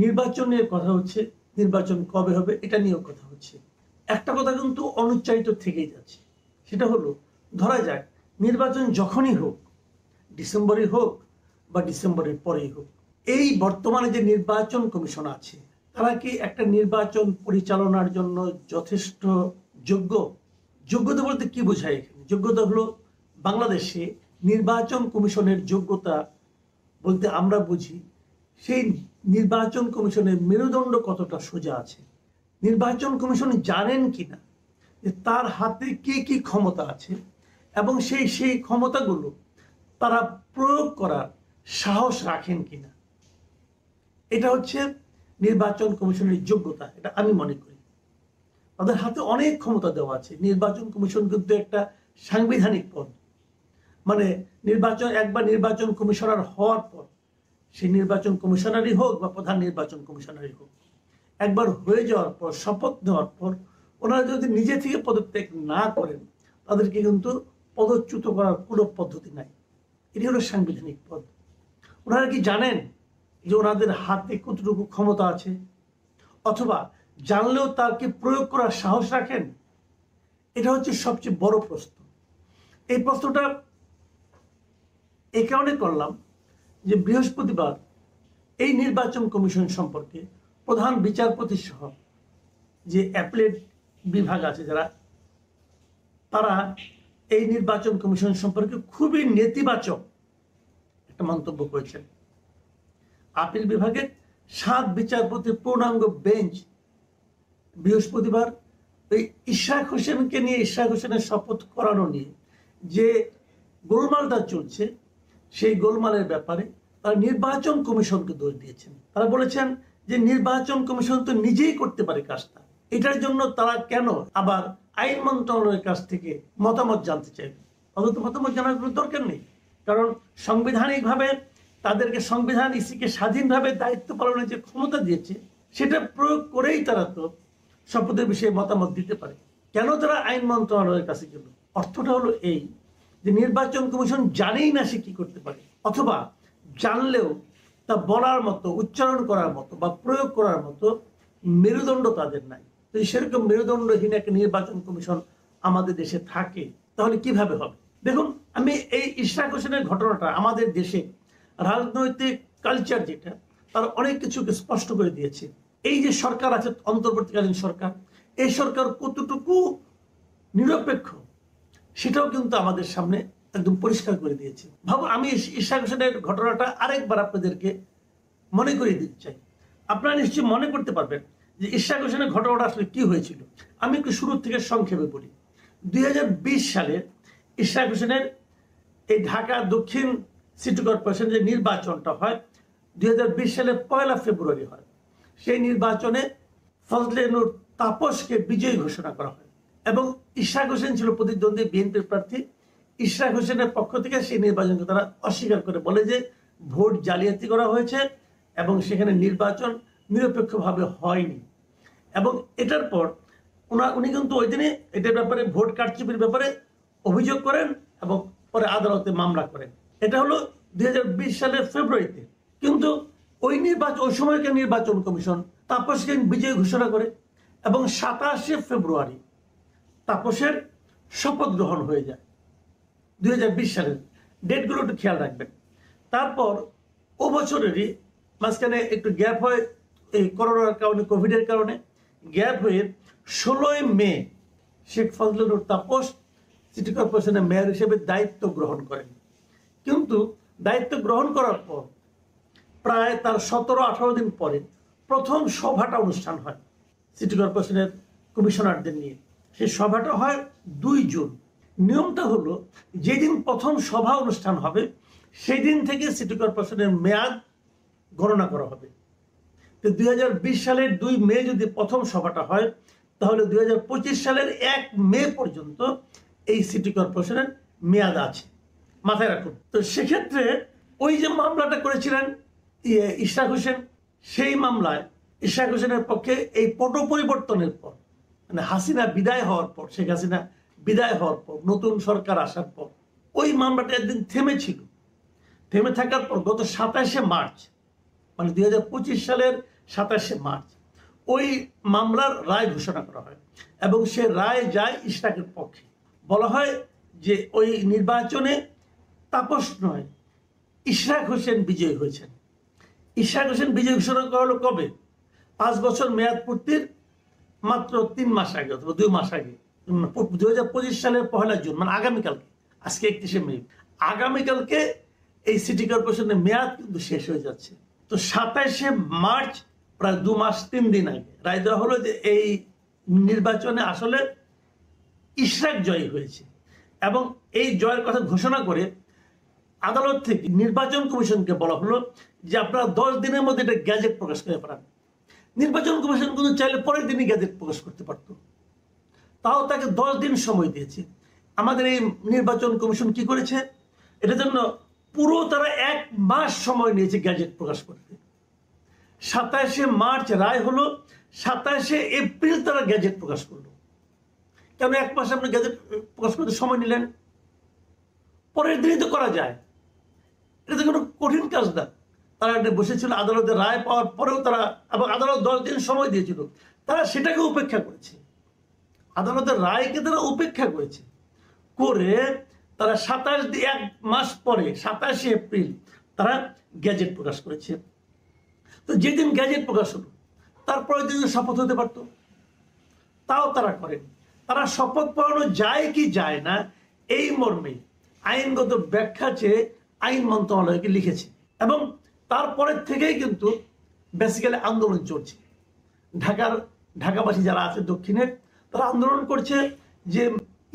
নির্বাচন নিয়ে কথা হচ্ছে, নির্বাচন কবে হবে এটা নিয়েও কথা হচ্ছে। একটা কথা কিন্তু অনুচ্চারিত থেকেই যাচ্ছে, সেটা হলো ধরা যাক নির্বাচন যখনই হোক, ডিসেম্বরে হোক বা ডিসেম্বরের পরেই হোক, এই বর্তমানে যে নির্বাচন কমিশন আছে তারা কি একটা নির্বাচন পরিচালনার জন্য যথেষ্ট যোগ্য? যোগ্যতা বলতে কি বোঝায় এখানে? যোগ্যতা হলো বাংলাদেশে নির্বাচন কমিশনের যোগ্যতা বলতে আমরা বুঝি সেই নির্বাচন কমিশনের মেরুদণ্ড কতটা সোজা আছে, নির্বাচন কমিশন জানেন কিনা যে তার হাতে কি কি ক্ষমতা আছে এবং সেই ক্ষমতাগুলো তারা প্রয়োগ করার সাহস রাখেন কিনা। এটা হচ্ছে নির্বাচন কমিশনের যোগ্যতা, এটা আমি মনে করি। তাদের হাতে অনেক ক্ষমতা দেওয়া আছে। নির্বাচন কমিশন কিন্তু একটা সাংবিধানিক পদ, মানে একবার নির্বাচন কমিশনার হওয়ার পর, সেই নির্বাচন কমিশনারই হোক বা প্রধান নির্বাচন কমিশনারই হোক, একবার হয়ে যাওয়ার পর, শপথ নেওয়ার পর ওনারা যদি নিজে থেকে পদত্যাগ না করেন তাদেরকে কিন্তু পদচ্যুত করার কোনো পদ্ধতি নাই। এটি হলো সাংবিধানিক পদ। ওনারা কি জানেন যে ওনাদের হাতে কতটুকু ক্ষমতা আছে? অথবা জানলেও তাকে প্রয়োগ করার সাহস রাখেন? এটা হচ্ছে সবচেয়ে বড় প্রশ্ন। এই প্রশ্নটা এই কারণে করলাম যে বৃহস্পতিবার এই নির্বাচন কমিশন সম্পর্কে প্রধান বিচারপতি সহ যে অ্যাপেলেট বিভাগ আছে তারা এই নির্বাচন কমিশন সম্পর্কে খুবই নেতিবাচক একটা মন্তব্য করেছেন। আপিল বিভাগের 7 বিচারপতির পূর্ণাঙ্গ বেঞ্চ বৃহস্পতিবার এই ইশরাক হোসেনকে নিয়ে, ইশরাক হোসেনের শপথ করানো নিয়ে যে গোলমালটা চলছে, সেই গোলমালের ব্যাপারে তারা নির্বাচন কমিশনকে দোষ দিয়েছেন। তারা বলেছেন যে নির্বাচন কমিশন তো নিজেই করতে পারে কাজটা, এটার জন্য তারা কেন আবার আইন মন্ত্রণালয়ের কাছ থেকে মতামত জানতে চাইবে? তাদের তো মতামত জানার কোনো দরকার নেই, কারণ সাংবিধানিকভাবে তাদেরকে সংবিধান ইসিকে স্বাধীনভাবে দায়িত্ব পালনের যে ক্ষমতা দিয়েছে সেটা প্রয়োগ করেই তারা তো শপথের বিষয়ে মতামত দিতে পারে। কেন তারা আইন মন্ত্রণালয়ের কাছে গেল? অর্থটা হলো এই যে নির্বাচন কমিশন জানেই না সে কি করতে পারে, অথবা জানলেও তা বলার মতো, উচ্চারণ করার মতো বা প্রয়োগ করার মতো মেরুদণ্ড তাদের নাই। তো সেরকম মেরুদণ্ডহীন একটা নির্বাচন কমিশন আমাদের দেশে থাকে তাহলে কিভাবে হবে? দেখুন, আমি এই ইশরাক হোসেনের ঘটনাটা আমাদের দেশে রাজনৈতিক কালচার যেটা, তার অনেক কিছুকে স্পষ্ট করে দিয়েছে। এই যে সরকার আছে, অন্তর্বর্তীকালীন সরকার, এই সরকার কতটুকু নিরপেক্ষ সেটাও কিন্তু আমাদের সামনে একদম পরিষ্কার করে দিয়েছে। ভাবুন, আমি ইশরাক হোসেনের ঘটনাটা আরেকবার আপনাদেরকে মনে করিয়ে দিতে চাই। আপনারা নিশ্চয়ই মনে করতে পারবেন যে ইশরাক হোসেনের ঘটনাটা আসলে কি হয়েছিল। আমি একটু শুরু থেকে সংক্ষেপে বলি। 2020 সালে ইশরাক হোসেনের এই ঢাকা দক্ষিণ সিটি কর্পোরেশন যে নির্বাচনটা হয় 2020 সালের 1 ফেব্রুয়ারি হয়। সেই নির্বাচনে ফজলে নূর তাপসকে বিজয়ী ঘোষণা করা হয় এবং ইশরাক হোসেন ছিল প্রতিদ্বন্দ্বী বিএনপির প্রার্থী। ইশরাক হোসেনের পক্ষ থেকে সেই নির্বাচনকে তারা অস্বীকার করে বলে যে ভোট জালিয়াতি করা হয়েছে এবং সেখানে নির্বাচন নিরপেক্ষভাবে হয়নি। এবং এটার পর উনি কিন্তু ওই দিনে এটার ব্যাপারে, ভোট কারচুপির ব্যাপারে অভিযোগ করেন এবং পরে আদালতে মামলা করেন। এটা হলো 2020 সালের ফেব্রুয়ারিতে। কিন্তু ওই সময়কার নির্বাচন কমিশন তাপসকে বিজয়ী ঘোষণা করে এবং 27 ফেব্রুয়ারি তাপসের শপথ গ্রহণ হয়ে যায় 2020 সালের। ডেটগুলো একটু খেয়াল রাখবেন। তারপর ও বছরেরই মাঝখানে একটু গ্যাপ হয়, এই করোনার কারণে, কোভিডের কারণে গ্যাপ হয়ে 16 মে শেখ ফজলে নূর তাপস সিটি কর্পোরেশনের মেয়র হিসেবে দায়িত্ব গ্রহণ করেন। কিন্তু দায়িত্ব গ্রহণ করার পর প্রায় তার 17-18 দিন পরে প্রথম সভাটা অনুষ্ঠান হয় সিটি কর্পোরেশনের কমিশনারদের নিয়ে। সেই সভাটা হয় 2 জুন। নিয়মটা হলো যেদিন প্রথম সভা অনুষ্ঠান হবে সেই দিন থেকে সিটি কর্পোরেশনের মেয়াদ গণনা করা হবে। তো 2020 সালের 2 মে যদি প্রথম সভাটা হয় তাহলে 2025 সালের 1 মে পর্যন্ত এই সিটি কর্পোরেশনের মেয়াদ আছে, মাথায় রাখুন। তো সেক্ষেত্রে ওই যে মামলাটা করেছিলেন ইশরাক হোসেন, সেই মামলায় ইশরাক হোসেনের পক্ষে এই পট পরিবর্তনের পর, মানে হাসিনা বিদায় হওয়ার পর, শেখ হাসিনা বিদায় হওয়ার পর, নতুন সরকার আসার পর ওই মামলাটা একদিন থেমেছিল। থেমে থাকার পর গত 27 মার্চ মানে 2025 সালের 27শে মার্চ ওই মামলার রায় ঘোষণা করা হয় এবং সে রায় যায় ইশরাকের পক্ষে। বলা হয় যে ওই নির্বাচনে তাপস নয়, ইশরাক হোসেন বিজয়ী হয়েছেন। ইশরাক হোসেন বিজয়ী ঘোষণা করা হলো কবে? 5 বছর মেয়াদ পূর্তির মাত্র 3 মাস আগে অথবা 2 মাস আগে, 2025 সালের 1 জুন, মানে আগামীকালকে। আজকে 31শে মে, আগামীকালকে এই সিটি কর্পোরেশনের মেয়াদ কিন্তু শেষ হয়ে যাচ্ছে। তো 27শে মার্চ, প্রায় 2 মাস 3 দিন আগে রায় দেওয়া হলো যে এই নির্বাচনে আসলে ইশরাক জয়ী হয়েছে এবং এই জয়ের কথা ঘোষণা করে আদালত থেকে নির্বাচন কমিশনকে বলা হলো যে আপনারা 10 দিনের মধ্যে এটা গ্যাজেট প্রকাশ করে পারেন। নির্বাচন কমিশন কিন্তু চাইলে পরের দিনই গ্যাজেট প্রকাশ করতে পারত, তাও তাকে 10 দিন সময় দিয়েছে। আমাদের এই নির্বাচন কমিশন কি করেছে? এটার জন্য পুরো তারা 1 মাস সময় নিয়েছে গ্যাজেট প্রকাশ করতে। 27শে মার্চ রায় হলো, 27শে এপ্রিল তারা গ্যাজেট প্রকাশ করলো। কেন 1 মাস আপনি গ্যাজেট প্রকাশ করতে সময় নিলেন? পরের দিনই তো করা যায়, এটা তো কোনো কঠিন কাজ না। তারা বসেছিল আদালতের রায় পাওয়ার পরেও তারা, এবং আদালত 10 দিন সময় দিয়েছিল, তারা সেটাকে উপেক্ষা করেছে। আদালতের রায়কে তারা উপেক্ষা করেছে করে তারা 1 মাস পরে 27শে এপ্রিল তারা গ্যাজেট প্রকাশ করেছে। তো যেদিন গ্যাজেট প্রকাশ হলো তারপরের দিন শপথ হতে পারত, তাও তারা করেন। তারা শপথ পড়ানো যায় কি যায় না এই মর্মে আইনগত ব্যাখ্যা চেয়ে আইন মন্ত্রণালয়কে লিখেছে এবং তারপরের থেকেই কিন্তু বেসিক্যালি আন্দোলন চলছে। ঢাকাবাসী যারা আছে দক্ষিণের, তারা আন্দোলন করছে যে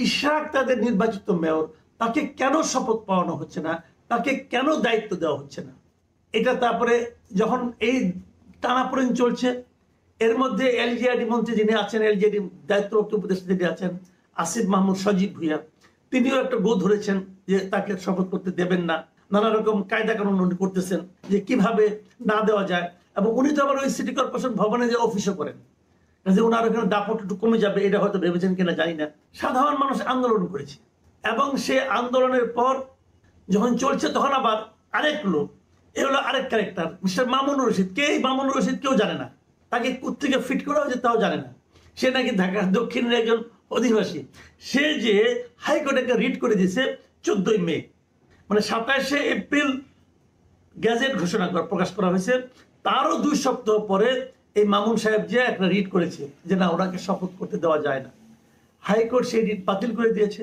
ইশরাক তাদের নির্বাচিত মেয়র, তাকে কেন শপথ পাওয়ানো হচ্ছে না, তাকে কেন দায়িত্ব দেওয়া হচ্ছে না। এটা তারপরে যখন এই টানাপোড়েন চলছে, এর মধ্যে এলজিআরডি মন্ত্রী যিনি আছেন, এলজিআরডি দায়িত্বপ্রাপ্ত উপদেষ্টা যিনি আছেন আসিফ মাহমুদ সজীব ভুইয়া, তিনিও একটা গো ধরেছেন যে তাকে শপথ করতে দেবেন না। নানা রকম কায়দা কানুন উনি করতেছেন যে কিভাবে না দেওয়া যায়, এবং উনি তো আবার ওই সিটি কর্পোরেশন ভবনে যে অফিসও করেন, যে ওনার ওখানে দাপট একটু কমে যাবে, এটা হয়তো ভেবেছেন কিনা জানি না। সাধারণ মানুষ আন্দোলন করেছে এবং সে আন্দোলনের পর যখন চলছে তখন আবার আরেক লোক, এ হলো আরেক ক্যারেক্টার, মিস্টার মামুনুর রশিদ। কে এই মামুনুর রশিদ? কেউ জানে না, তাকে কোত্থেকে ফিট করা হয়েছে তাও জানে না। সে নাকি ঢাকা দক্ষিণের একজন অধিবাসী। সে যে হাইকোর্টে একটা রিট করে দিয়েছে 14ই মে, মানে 27শে এপ্রিল গ্যাজেট ঘোষণা প্রকাশ করা হয়েছে, তারও 2 সপ্তাহ পরে এই মামুন সাহেব যে একটা রিট করেছে যে না, ওনাকে শপথ করতে দেওয়া যায় না। হাইকোর্ট সেই রিট বাতিল করে দিয়েছে,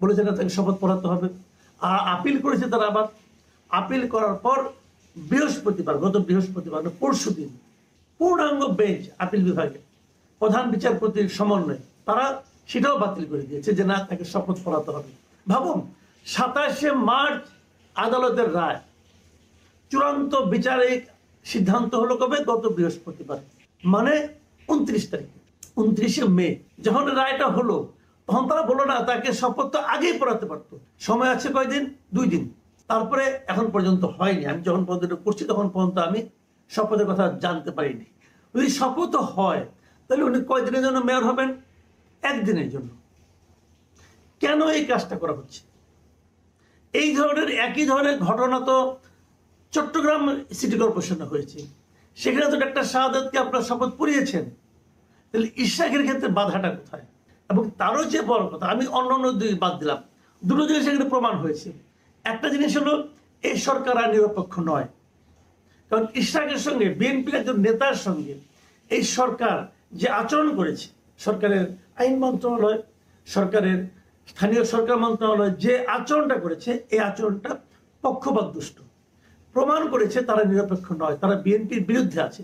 বলেছে না তাকে শপথ পড়াতে হবে। আর আপিল করেছে তারা। আবার আপিল করার পর বৃহস্পতিবার, গত বৃহস্পতিবার, পরশু দিন পূর্ণাঙ্গ বেঞ্চ আপিল বিভাগে প্রধান বিচারপতির সমন্বয়ে তারা সেটাও বাতিল করে দিয়েছে যে না, তাকে শপথ পড়াতে হবে। ভাবুন, 27শে মার্চ আদালতের রায়, চূড়ান্ত বিচারিক সিদ্ধান্ত হলো কবে? গত বৃহস্পতিবার, মানে 29 তারিখে। 29শে মে যখন রায়টা হলো তখন তারা বললো না, তাকে শপথ তো আগেই পড়াতে পারতো। সময় আছে কয়দিন? 2 দিন। তারপরে এখন পর্যন্ত হয়নি। আমি যখন পর্যন্ত করছি তখন পর্যন্ত আমি শপথের কথা জানতে পারিনি। যদি শপথ হয় তাহলে উনি কয়দিনের জন্য মেয়র হবেন? 1 দিনের জন্য। কেন এই কাজটা করা হচ্ছে? এই ধরনের একই ধরনের ঘটনা তো চট্টগ্রাম সিটি কর্পোরেশনে হয়েছে। সেখানে তো ডাক্তার শাহাদাতকে আপনারা শপথ পড়িয়েছেন, তাহলে ইশরাকের ক্ষেত্রে বাধাটা কোথায়? এবং তারও যে বড় কথা, আমি অন্য 2 বাদ দিলাম, 2টো জিনিস এখানে প্রমাণ হয়েছে। একটা জিনিস হলো এই সরকার আর নিরপেক্ষ নয়, কারণ ইশরাকের সঙ্গে বিএনপির একজন নেতার সঙ্গে এই সরকার যে আচরণ করেছে, সরকারের আইন মন্ত্রণালয়, সরকারের স্থানীয় সরকার মন্ত্রণালয় যে আচরণটা করেছে, এই আচরণটা পক্ষপাত দুষ্ট প্রমাণ করেছে। তারা নিরপেক্ষ নয়, তারা বিএনপির বিরুদ্ধে আছে।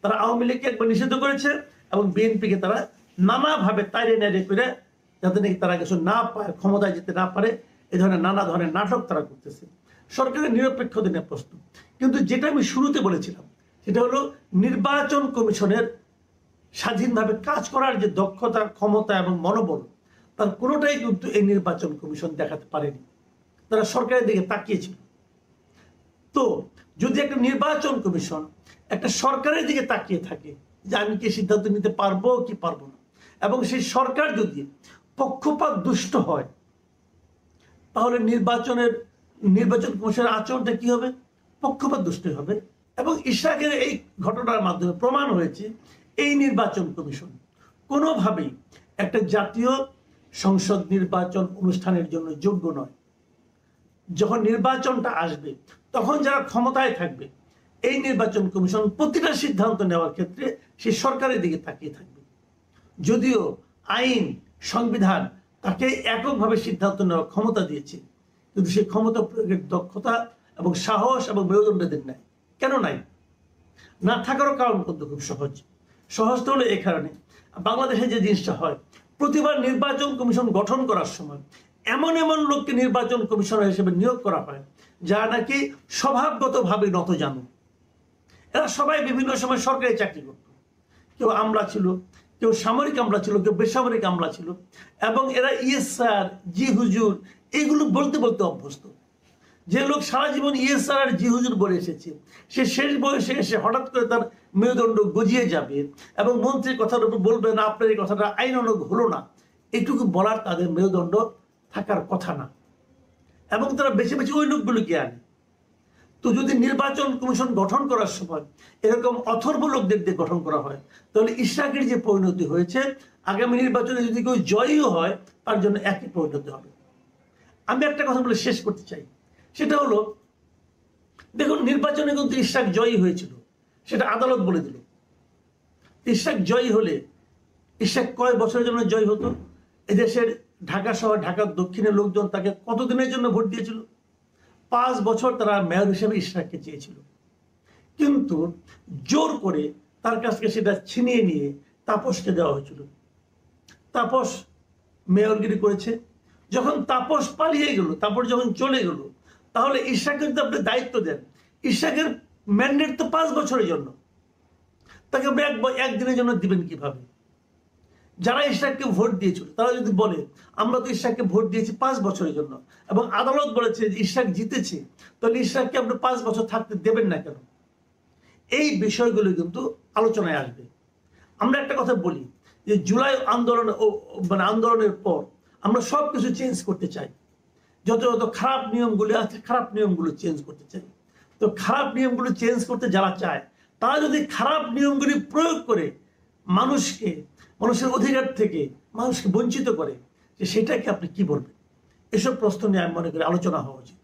তারা আওয়ামী লীগকে একবার নিষিদ্ধ করেছে এবং বিএনপিকে তারা নানাভাবে তাইরে নাইরে করে, যাতে নাকি তারা কিছু না পায়, ক্ষমতায় যেতে না পারে, এই ধরনের নানা ধরনের নাটক তারা করতেছে। সরকারের নিরপেক্ষতা নিয়ে প্রশ্ন। কিন্তু যেটা আমি শুরুতে বলেছিলাম সেটা হলো নির্বাচন কমিশনের স্বাধীনভাবে কাজ করার যে দক্ষতা, ক্ষমতা এবং মনোবল, তার কোনোটাই কিন্তু এই নির্বাচন কমিশন দেখাতে পারেনি। তারা সরকারের দিকে তাকিয়েছিল। তো যদি একটা নির্বাচন কমিশন একটা সরকারের দিকে তাকিয়ে থাকে যে আমি কি সিদ্ধান্ত নিতে পারবো কি পারবো না, এবং সেই সরকার যদি পক্ষপাত দুষ্ট হয়, তাহলে নির্বাচন কমিশনের আচরণটা কি হবে? পক্ষপাত দুষ্ট হবে। এবং ইশরাকের এই ঘটনার মাধ্যমে প্রমাণ হয়েছে এই নির্বাচন কমিশন কোনোভাবেই একটা জাতীয় সংসদ নির্বাচন অনুষ্ঠানের জন্য যোগ্য নয়। যখন নির্বাচনটা আসবে তখন যারা ক্ষমতায় থাকবে এই নির্বাচন কমিশন প্রতিটা সিদ্ধান্ত নেওয়ার ক্ষেত্রে সে সরকারের দিকে তাকিয়ে থাকবে। যদিও আইন সংবিধান তাকে এককভাবে সিদ্ধান্ত নেওয়ার ক্ষমতা দিয়েছে, কিন্তু সেই ক্ষমতা প্রয়োগের দক্ষতা এবং সাহস এবং মেরুদণ্ডদের নাই। কেন নাই? না থাকারও কারণ কিন্তু খুব সহজটা হলো এই কারণে, বাংলাদেশে যে জিনিসটা হয়, প্রতিবার নির্বাচন কমিশন গঠন করার সময় এমন এমন লোককে নির্বাচন কমিশনার হিসেবে নিয়োগ করা হয় যারা নাকি স্বভাবগতভাবে নতজানু। এরা সবাই বিভিন্ন সময় সরকারি চাকরি করত, কেউ আমলা ছিল, কেউ সামরিক আমলা ছিল, কেউ বেসামরিক আমলা ছিল, এবং এরা ইয়েস স্যার, জি হুজুর এইগুলো বলতে বলতে অভ্যস্ত। যে লোক সারা জীবন ইয়েস স্যার আর জি হুজুর বলে এসেছে, সে শেষ বয়সে এসে হঠাৎ করে তার মেরুদণ্ড গজিয়ে যাবে এবং মন্ত্রীর কথার উপর বলবে না আপনার এই কথাটা আইনানুগ হলো না, এটুকু বলার তাদের মেরুদণ্ড থাকার কথা না, এবং তারা বেছে বেছে ওই লোকগুলোকে আনে। তো যদি নির্বাচন কমিশন গঠন করার সময় এরকম অথর্ব লোকদের দিয়ে গঠন করা হয়, তাহলে ইশরাকের যে পরিণতি হয়েছে, আগামী নির্বাচনে যদি কেউ জয়ীও হয় তার জন্য একই পরিণতি হবে। আমি একটা কথা বলে শেষ করতে চাই, সেটা হলো, দেখুন নির্বাচনে কিন্তু ইশরাক জয়ী হয়েছিল, সেটা আদালত বলে দিল। ইশরাক জয়ী হলে ইশরাক কয় বছরের জন্য জয়ী হতো? এদেশের ঢাকা শহর, ঢাকার দক্ষিণের লোকজন তাকে কতদিনের জন্য ভোট দিয়েছিল? 5 বছর তারা মেয়র হিসেবে ইশরাককে চেয়েছিল, কিন্তু জোর করে তার কাছ থেকে সেটা ছিনিয়ে নিয়ে তাপসকে দেওয়া হয়েছিল। তাপস মেয়রগিরি করেছে। যখন তাপস পালিয়ে গেল, তারপর যখন চলে গেল, তাহলে ইশরাককে যদি আপনি দায়িত্ব দেন, ইশরাকের ম্যান্ডেট তো 5 বছরের জন্য, তাকে আপনি একদিনের জন্য দিবেন কিভাবে? যারা ইশরাককে ভোট দিয়েছিল তারা যদি বলে আমরা তো ইশরাককে ভোট দিয়েছি 5 বছরের জন্য, এবং আদালত বলেছে যে ইশরাক জিতেছে, তাহলে ইশরাককে আপনি 5 বছর থাকতে দেবেন না কেন? এই বিষয়গুলো কিন্তু আলোচনায় আসবে। আমরা একটা কথা বলি যে জুলাই আন্দোলনের পর আমরা সবকিছু চেঞ্জ করতে চাই, যত যত খারাপ নিয়মগুলো আছে খারাপ নিয়মগুলো চেঞ্জ করতে চাই। তো খারাপ নিয়মগুলো চেঞ্জ করতে যারা চায়, তারা যদি খারাপ নিয়মগুলি প্রয়োগ করে মানুষের অধিকার থেকে মানুষকে বঞ্চিত করে, যে সেটাকে আপনি কি বলবেন? এসব প্রশ্ন নিয়ে আমি মনে করি আলোচনা হওয়া উচিত।